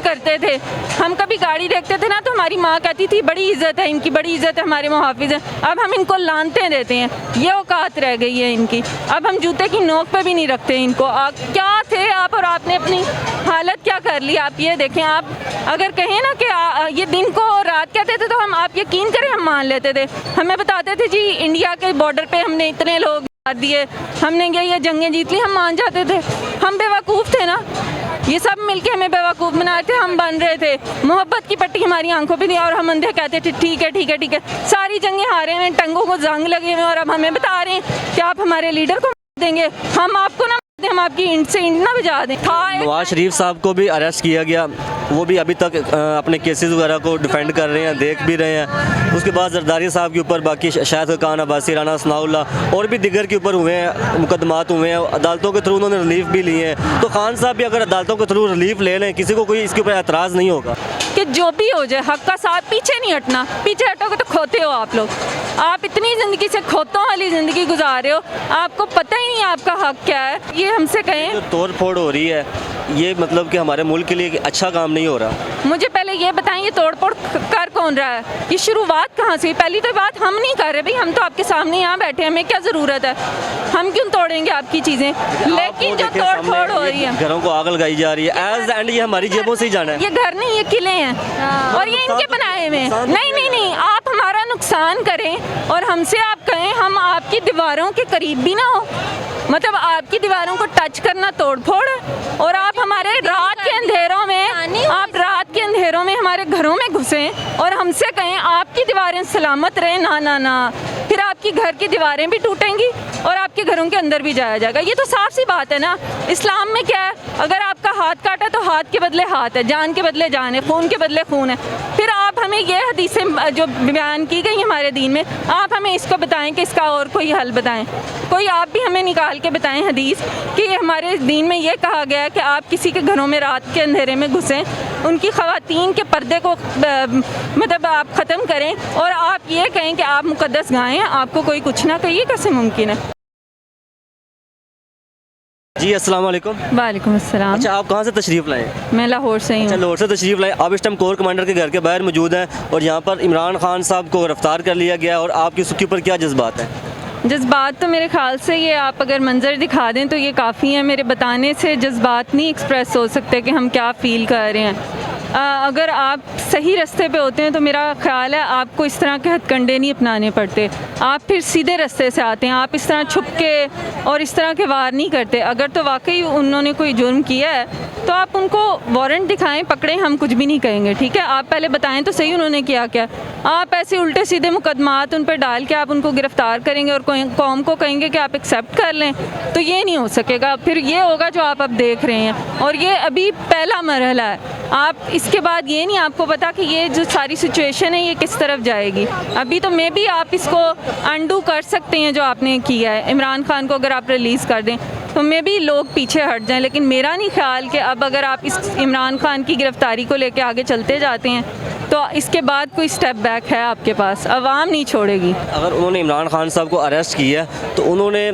करते थे। हम कभी गाड़ी देखते थे ना तो हमारी माँ कहती थी बड़ी इज्जत है इनकी, बड़ी इज्जत है, हमारे मुहाफिज हैं। अब हम इनको लानते देते हैं, ये औकात रह गई है इनकी। अब हम जूते की नोक पे भी नहीं रखते इनको। क्या थे आप और आपने अपनी हालत क्या कर ली। आप ये देखें, आप अगर कहें ना कि ये दिन को रात कहते थे तो हम, आप यकीन करें, हम मान लेते थे। हमें बताते थे जी इंडिया के बॉर्डर पे हमने इतने लोग मार दिए, हमने ये जंगें जीत ली, हम मान जाते थे। हम बेवकूफ़ थे ना, ये सब मिलके हमें बेवकूफ़ बनाए थे, हम बन रहे थे। मोहब्बत की पट्टी हमारी आंखों पे थी और हम अंधे कहते थे ठीक है ठीक है ठीक है। सारी जंगें हारे हैं, टंगों को जंग लगे हुए और अब हमें बता रहे हैं कि आप हमारे लीडर को देंगे। हम आपको ना, हम आपकी ईंट से ईंट ना बजा दें। नवाज शरीफ साहब को भी अरेस्ट किया गया, वो भी अभी तक अपने केसेस वगैरह को डिफेंड कर रहे हैं, देख भी रहे हैं। उसके बाद जरदारी साहब के ऊपर, बाकी शाहिद खान अब्बासी, राना सनाउल्लाह और भी दिगर के ऊपर हुए हैं, मुकदमात हुए हैं, अदालतों के थ्रू उन्होंने रिलीफ भी लिए हैं। तो खान साहब भी अगर अदालतों के थ्रू रिलीफ ले लें, किसी को कोई इसके ऊपर एतराज़ नहीं होगा कि जो भी हो जाए हक का साथ, पीछे नहीं हटना। पीछे हटोगे तो खोते हो आप लोग। आप इतनी ज़िंदगी से खोतों वाली ज़िंदगी गुजार रहे हो, आपको पता ही नहीं आपका हक क्या है। ये हमसे कहें, जो तोड़ फोड़ हो रही है ये मतलब कि हमारे मुल्क के लिए अच्छा काम नहीं हो रहा। मुझे पहले ये बताएं, ये तोड़ फोड़ कर कौन रहा है, ये शुरुआत कहाँ से? पहली तो बात हम नहीं कर रहे भाई, हम तो आपके सामने यहाँ बैठे हैं, हमें क्या ज़रूरत है, हम क्यों तोड़ेंगे आपकी चीज़ें। लेकिन जो तोड़ फोड़ हो रही है, घरों को आग लगाई जा रही है, एज एंड ये हमारी जेबों से ही जाना है। ये घर नहीं, ये किले हैं और ये इनके बनाए हुए हैं। नहीं नहीं नहीं, आप हमारा नुकसान करें और हमसे आप कहें हम आपकी दीवारों के करीब भी ना हो, मतलब आपकी दीवारों को टच करना तोड़ फोड़ है। और आप हमारे रात के अंधेरों में, आप रात के अंधेरों में हमारे घरों में घुसें और हमसे कहें आपकी दीवारें सलामत रहें। ना ना ना, फिर आपकी घर की दीवारें भी टूटेंगी और आपके घरों के अंदर भी जाया जाएगा। ये तो साफ सी बात है ना। इस्लाम में क्या है, अगर आपका हाथ काटा तो हाथ के बदले हाथ है, जान के बदले जान है, खून के बदले खून है। फिर आप हमें ये हदीसें जो बयान की गई हमारे दीन में, आप हमें इसको बताएं कि इसका और कोई हल बताएं। कोई आप भी हमें निकाल के बताएं हदीस कि हमारे दीन में ये कहा गया है कि आप किसी के घरों में रात के अंधेरे में घुसें, उनकी ख़वातीन के पर्दे को मतलब आप ख़त्म करें और आप ये कहें कि आप मुक़द्दस गाएं, आपको कोई कुछ ना कहिए, कैसे मुमकिन है। जी अस्सलाम वालेकुम। वालेकुम अस्सलाम। अच्छा, आप कहाँ से तशरीफ़ लाए? मैं लाहौर से ही हूँ। अच्छा, लाहौर से तशरीफ़ लाए। आप इस टाइम कोर कमांडर के घर के बाहर मौजूद हैं और यहाँ पर इमरान खान साहब को गिरफ्तार कर लिया गया और आपकी उसके ऊपर क्या जज्बात हैं? जज्बात तो मेरे ख्याल से ये आप अगर मंज़र दिखा दें तो ये काफ़ी है। मेरे बताने से जज्बात नहीं एक्सप्रेस हो सकते कि हम क्या फ़ील कर रहे हैं। अगर आप सही रास्ते पे होते हैं तो मेरा ख्याल है आपको इस तरह के हथकंडे नहीं अपनाने पड़ते, आप फिर सीधे रास्ते से आते हैं, आप इस तरह छुप के और इस तरह के वार नहीं करते। अगर तो वाकई उन्होंने कोई जुर्म किया है तो आप उनको वारंट दिखाएं, पकड़ें, हम कुछ भी नहीं कहेंगे, ठीक है। आप पहले बताएं तो सही उन्होंने किया क्या। आप ऐसे उल्टे सीधे मुकदमात उन पर डाल के आप उनको गिरफ़्तार करेंगे और कौम को कहेंगे कि आप एक्सेप्ट कर लें, तो ये नहीं हो सकेगा। फिर ये होगा जो आप अब देख रहे हैं और ये अभी पहला मरहला है। आप इसके बाद ये नहीं आपको पता कि ये जो सारी सिचुएशन है ये किस तरफ जाएगी। अभी तो मे भी आप इसको अंडू कर सकते हैं जो आपने किया है। इमरान खान को अगर आप रिलीज़ कर दें तो मे भी लोग पीछे हट जाएं, लेकिन मेरा नहीं ख्याल कि अब अगर आप इस इमरान खान की गिरफ्तारी को लेकर आगे चलते जाते हैं तो इसके बाद कोई स्टेप बैक है आपके पास, अवाम नहीं छोड़ेगी। अगर उन्होंने इमरान खान साहब को अरेस्ट किया तो उन्होंने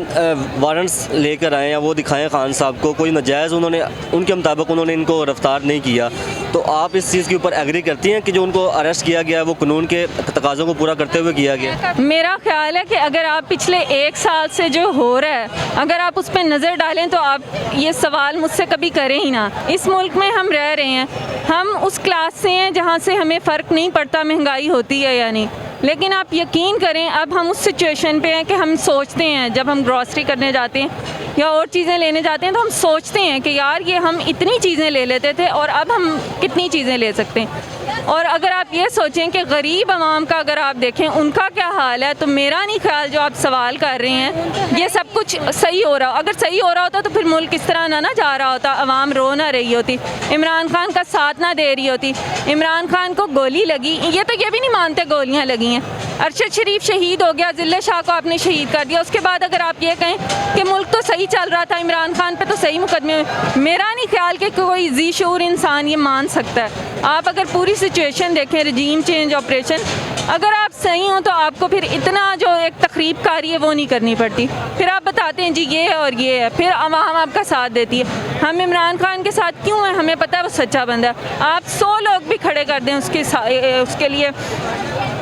वारंट्स लेकर आए या वो दिखाएं खान साहब को, कोई नाजायज़ उन्होंने उनके मुताबिक उन्होंने इनको गिरफ्तार नहीं किया, तो आप इस चीज़ के ऊपर एग्री करती हैं कि जो उनको अरेस्ट किया गया है वो कानून के तकाज़ों को पूरा करते हुए किया गया? मेरा ख्याल है कि अगर आप पिछले 1 साल से जो हो रहा है अगर आप उस पर नज़र डालें तो आप ये सवाल मुझसे कभी करें ही ना। इस मुल्क में हम रह रहे हैं, हम उस क्लास से हैं जहाँ से हमें फ़र्क नहीं पड़ता महंगाई होती है या नहीं, लेकिन आप यकीन करें अब हम उस सिचुएशन पे हैं कि हम सोचते हैं जब हम ग्रॉसरी करने जाते हैं या और चीज़ें लेने जाते हैं तो हम सोचते हैं कि यार ये हम इतनी चीज़ें ले लेते थे और अब हम कितनी चीज़ें ले सकते हैं। और अगर आप ये सोचें कि गरीब आवाम का अगर आप देखें उनका क्या हाल है, तो मेरा नहीं ख्याल जो आप सवाल कर रहे हैं ये सब कुछ सही हो रहा हो। अगर सही हो रहा होता तो फिर मुल्क इस तरह ना जा रहा होता, आवाम रो ना रही होती, इमरान खान का साथ ना दे रही होती। इमरान खान को गोली लगी, ये तो ये भी नहीं मानते गोलियाँ लगी हैं। अरशद शरीफ शहीद हो गया, जिले शाह को आपने शहीद कर दिया, उसके बाद अगर आप ये कहें कि मुल्क तो सही चल रहा था, इमरान खान पे तो सही मुकदमे, मेरा नहीं ख्याल कि कोई जी-शऊर इंसान ये मान सकता है। आप अगर पूरी सिचुएशन देखें, रजीम चेंज ऑपरेशन, अगर आप सही हो तो आपको फिर इतना जो एक तकरीब कारी है वो नहीं करनी पड़ती। फिर आप बताते हैं जी ये है और ये है, फिर आवाम आपका साथ देती है। हम इमरान खान के साथ क्यों हैं? हमें पता है वो सच्चा बंदा है। आप 100 लोग भी खड़े कर दें उसके लिए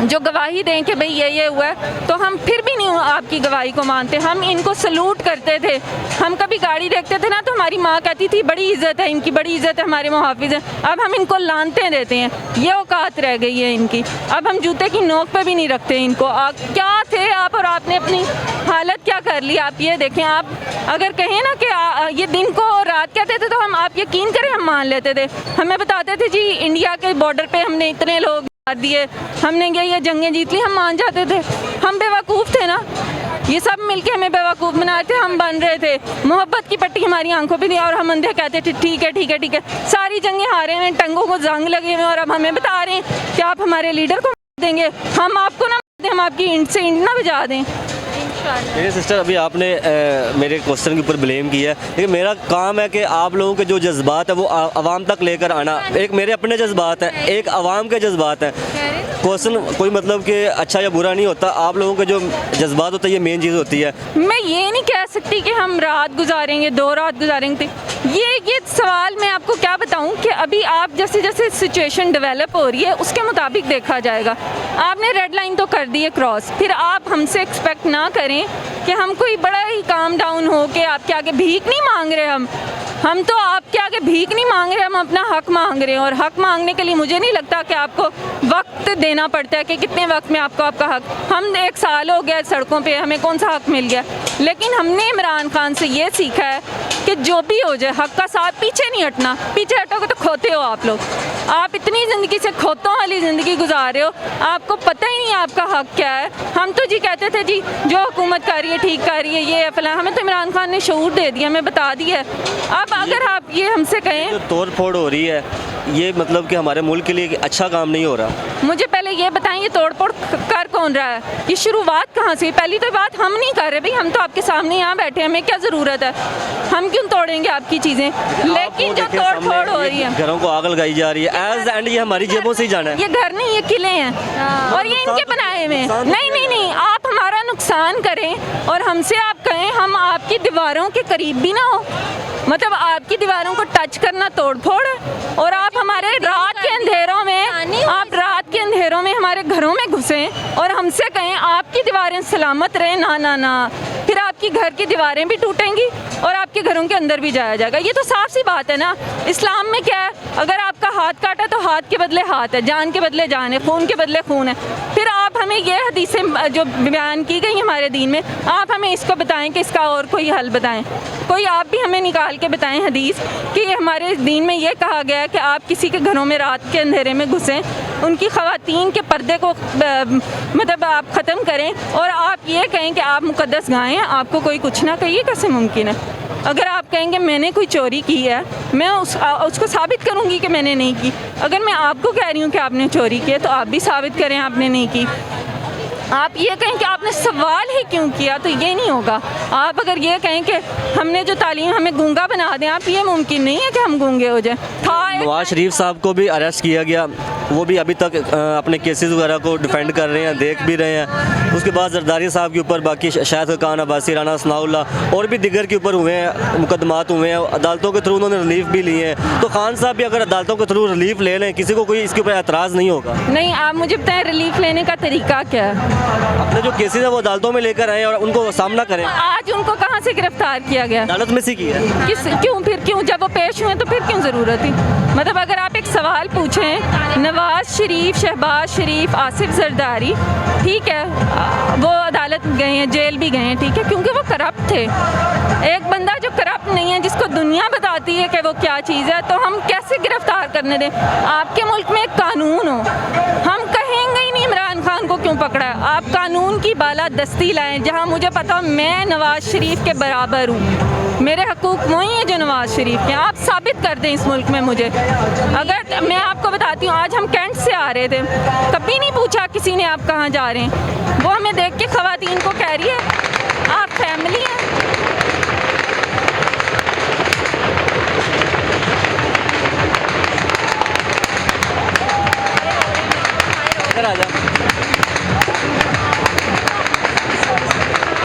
जो गवाही दें कि भाई ये हुआ है, तो हम फिर भी नहीं आपकी गवाही को मानते। हम इनको सलूट करते थे। हम कभी गाड़ी देखते थे ना तो हमारी माँ कहती थी बड़ी इज़्ज़त है इनकी, बड़ी इज़्ज़त है, हमारे मुहाफिज हैं। अब हम इनको लानते देते हैं, ये औकात रह गई है इनकी। अब हम जूते की नोक पे भी नहीं रखते इनको। क्या थे आप और आपने अपनी हालत क्या कर ली? आप ये देखें, आप अगर कहें ना कि ये दिन को रात कहते थे तो हम, आप यकीन करें, हम मान लेते थे। हमें बताते थे जी इंडिया के बॉर्डर पे हमने इतने लोग मार दिए, हमने ये जंगें जीत ली, हम मान जाते थे। हम बेवकूफ़ थे ना, ये सब मिलके हमें बेवकूफ़ बनाए थे। हम बन रहे थे, मोहब्बत की पट्टी हमारी आंखों पे थी और हम अंधे कहते थे ठीक है ठीक है ठीक है। सारी जंगें हारे हुए, टंगों को जंग लगे हुए और अब हमें बता रहे हैं कि आप हमारे लीडर को मार देंगे। हम आपको ना मार दें, हम आपकी ईंट से ईंट ना बजा दें। मेरे सिस्टर, अभी आपने मेरे क्वेश्चन के ऊपर ब्लेम किया है, लेकिन मेरा काम है कि आप लोगों के जो जज्बात है वो आवाम तक लेकर आना। एक मेरे अपने जज्बात हैं, एक आवाम के जज्बात हैं। क्वेश्चन कोई मतलब कि अच्छा या बुरा नहीं होता, आप लोगों के जो जज्बात होता है ये मेन चीज़ होती है। मैं ये नहीं कह सकती कि हम रात गुजारेंगे, 2 रात गुजारेंगे। ये सवाल मैं आपको क्या बताऊं कि अभी आप जैसे जैसे सिचुएशन डेवलप हो रही है उसके मुताबिक देखा जाएगा। आपने रेड लाइन तो कर दी है क्रॉस, फिर आप हमसे एक्सपेक्ट ना करें कि हम कोई बड़ा ही काम डाउन हो के आपके आगे भीख नहीं मांग रहे। हम तो आपके आगे भीख नहीं मांग रहे, हम अपना हक मांग रहे हैं। और हक मांगने के लिए मुझे नहीं लगता कि आपको वक्त देना पड़ता है कि कितने वक्त में आपको आपका हक। हम 1 साल हो गया सड़कों पे, हमें कौन सा हक मिल गया? लेकिन हमने इमरान खान से ये सीखा है कि जो भी हो जाए हक का साथ पीछे नहीं हटना। पीछे हटोगे तो खोते हो आप लोग। आप इतनी ज़िंदगी से खोतों वाली ज़िंदगी गुजार रहे हो, आपको पता ही नहीं आपका हक क्या है। हम तो जी कहते थे जी जो हुकूमत कर रही है ठीक कर रही है, ये है फलां। हमें तो इमरान खान ने शऊर दे दिया, हमें बता दिया है। अब अगर आप ये हमसे कहें जो तोड़ फोड़ हो रही है ये मतलब कि हमारे मुल्क के लिए अच्छा काम नहीं हो रहा। मुझे पहले ये बताएं ये तोड़ फोड़ कर कौन रहा है? ये शुरुआत कहाँ से? पहली तो बात हम नहीं कर रहे भाई, हम तो आपके सामने यहाँ बैठे हैं, हमें क्या ज़रूरत है? हम क्यों तोड़ेंगे आपकी चीज़ें? लेकिन जो तोड़ फोड़ हो रही है, घरों को आग लगाई जा रही है, एज एंड ये हमारी जेबों से ही जाना है। ये घर नहीं, ये किले हैं और ये इनके बनाए हुए हैं। नहीं, आप हमारा नुकसान करें और हमसे आप कहें हम आपकी दीवारों के करीब भी ना हो, मतलब आपकी दीवारों को टच करना तोड़ फोड़ है। और आप हमारे रात के अंधेरों में हमारे घरों में घुसें और हमसे कहें आपकी दीवारें सलामत रहें। ना, फिर आपकी घर की दीवारें भी टूटेंगी और आपके घरों के अंदर भी जाया जाएगा। ये तो साफ सी बात है ना। इस्लाम में क्या है? अगर आपका हाथ काटा तो हाथ के बदले हाथ है, जान के बदले जान है, खून के बदले खून है। फिर आप हमें ये हदीसें जो बयान की गई हमारे दीन में, आप हमें इसको बताएं कि इसका और कोई हल बताएं। कोई आप भी हमें निकाल के बताएं हदीस कि हमारे दीन में ये कहा गया है कि आप किसी के घरों में रात के अंधेरे में घुसें, उनकी ख़वातीन के पर्दे को मतलब आप ख़त्म करें और आप ये कहें कि आप मुक़द्दस गाएं, आपको कोई कुछ ना कहिए। कैसे मुमकिन है? अगर आप कहेंगे मैंने कोई चोरी की है, मैं उसको साबित करूंगी कि मैंने नहीं की। अगर मैं आपको कह रही हूँ कि आपने चोरी की है तो आप भी साबित करें आपने नहीं की। आप ये कहें कि आपने सवाल ही क्यों किया, तो ये नहीं होगा। आप अगर ये कहें कि हमने जो तालीम हमें गूंगा बना दें, आप ये मुमकिन नहीं है कि हम गूंगे हो जाए। नवाज शरीफ साहब को भी अरेस्ट किया गया, वो भी अभी तक अपने केसेस वगैरह को डिफेंड कर रहे हैं, देख भी रहे हैं। उसके बाद जरदारी साहब के ऊपर, बाकी शाहिद खान अब्बासी, राना सनाउल्लाह और भी दिगर के ऊपर हुए हैं, मुकदमात हुए हैं। अदालतों के थ्रू उन्होंने रिलीफ भी लिए हैं। तो खान साहब भी अगर अदालतों के थ्रू रिलीफ ले लें, किसी को कोई इसके ऊपर एतराज़ नहीं होगा? नहीं, आप मुझे बताएं रिलीफ लेने का तरीका क्या है? अपने जो केसेस है वो अदालतों में लेकर आए और उनको सामना करें। आज उनको कहाँ से गिरफ्तार किया गया? अदालत में से किया है। क्यों जब वो पेश हुए तो फिर क्यों ज़रूरत थी? मतलब अगर आप एक सवाल पूछें, नवाज शरीफ, शहबाज शरीफ, आसिफ जरदारी, ठीक है वो अदालत गए हैं, जेल भी गए हैं, ठीक है, क्योंकि वो करप्ट थे। एक बंदा जो करप्ट नहीं है, जिसको दुनिया बताती है कि वो क्या चीज़ है, तो हम कैसे गिरफ्तार करने दें? आपके मुल्क में एक कानून हो, हम कहेंगे ही नहीं इमरान खान को क्यों पकड़ा है। आप कानून की बालादस्ती लाएं, जहाँ मुझे पता मैं नवाज शरीफ के बराबर हूँ, मेरे हकूक़ वही हैं जो नवाज शरीफ के। आप साबित कर दें इस मुल्क में मुझे। अगर मैं आपको बताती हूँ, आज हम कैंट से आ रहे थे, कभी नहीं पूछा किसी ने आप कहाँ जा रहे हैं। वो हमें देख के ख़वातीन को कह रही है आप फैमिली हैं। इधर आ जा।